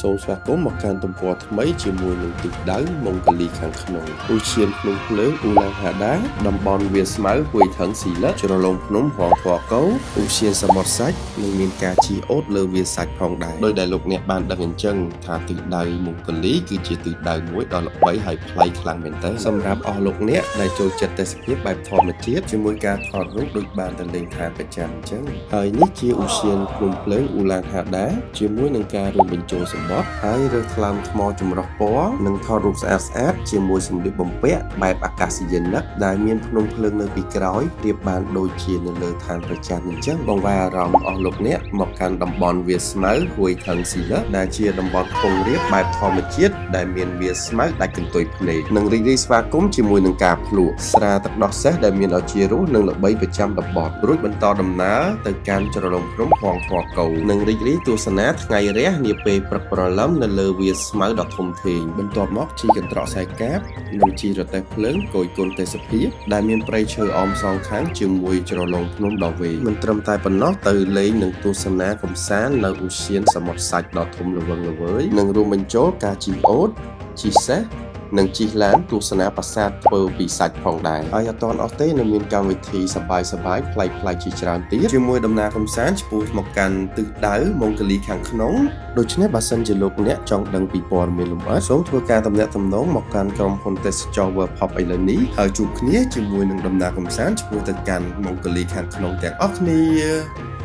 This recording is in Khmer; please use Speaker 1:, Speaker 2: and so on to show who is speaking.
Speaker 1: សូមស្វាគមន៍មកកាន់ទំព័រថ្មីជាមួយនឹងទិសដៅម៉ុងហ្គូលីខាងក្នុងឧទ្យានភ្នំភ្លើងអ៊ូឡានហាដាតំបន់វាលស្មៅហួយថងស៊ីលិតជ្រលងភ្នំហងធរកោឧទ្យានសមុទ្រសាច់និងមានការជិះអូតលើវាលសាច់ផងដែរដោយដែលលោកអ្នកបានដឹងអញ្ចឹងថាទិសដៅម៉ុងហ្គូលីគឺជាទិសដៅមួយដ៏ល្បីហើយប្លែកខ្លាំងមែនទែនសម្រាប់អស់លោកអ្នកដែលចូលចិត្តទេសភាពបែបធម្មជាតិជាមួយការថតរូបដូចបានទៅលេងឋានប្រចាំអញ្ចឹងហើយនេះជាឧទ្យានភ្នំភ្លើងអ៊ូឡានហាដាជាមួយនឹងការរួមបញ្ចូលសម្បត្តិហើយរើសថ្លើមថ្មចម្រុះពណ៌និងថតរូបស្អាតៗជាមួយសម្លៀកបំពាក់បែបអាកាសយានិកដែលមានភ្នំភ្លើងនៅពីក្រោយប្រៀបបានដូចជានៅលើឋានព្រះច័ន្ទអញ្ចឹងបងវាយអារម្មណ៍អស់លោកអ្នកមកកាន់តំបន់វាលស្មៅហួយថងស៊ីលិតដែលជាតំបន់ខ្ពង់រាបបែបធម្មជាតិដែលមានវាលស្មៅដាច់កន្ទុយភ្នែកនិងរីករាយស្វាគមន៍ជាមួយនឹងការភ្លក្សស្រាទឹកដោះសេះដែលមានឱជារសនិងល្បីប្រចាំតំបន់រួចបន្តដំណើរទៅកាន់ជ្រលងភ្នំហងធរកោនិងរីករាយទស្សនាថ្ងៃរះនាពេលព្រឹកព្រលឹមនៅលើវាលស្មៅដ៏ធំធេងបន្ទាប់មកជិះកន្ត្រកខ្សែកាបនិងជិះរទេះភ្លើងគយគន់ទេសភាពដែលមានព្រៃឈើអមសងខាងជាមួយជ្រលងភ្នំដ៏វែងមិនត្រឹមតែប៉ុណ្ណោះទៅលេងនិងទស្សនាកម្សាន្តនៅឧទ្យានសមុទ្រសាច់ដ៏ធំល្វឹងល្វើយនិងរួមបញ្ចូលការជិះអូតជិះសេះនិងជិះឡានទស្សនាប្រាសាទធ្វើពីសាច់ផងដែរហើយអត់ទាន់អស់ទេនៅមានកម្មវិធីសប្បាយៗប្លែកៗជាច្រើនទៀតជាមួយដំណើរកម្សាន្តឆ្ពោះមកកាន់ទិសដៅម៉ុងហ្គូលីខាងក្នុងដូច្នេះបើសិនជាលោកអ្នកចង់ដឹងពីព័ត៌មានលម្អិតសូមធ្វើការទំនាក់ទំនងមកកាន់ក្រុមហ៊ុនទេសចរ World Pop ឥឡូវនេះហើយជួបគ្នាជាមួយនឹងដំណើរកម្សាន្តឆ្ពោះទៅកាន់ម៉ុងហ្គូលីខាងក្នុងទាំងអស់គ្នា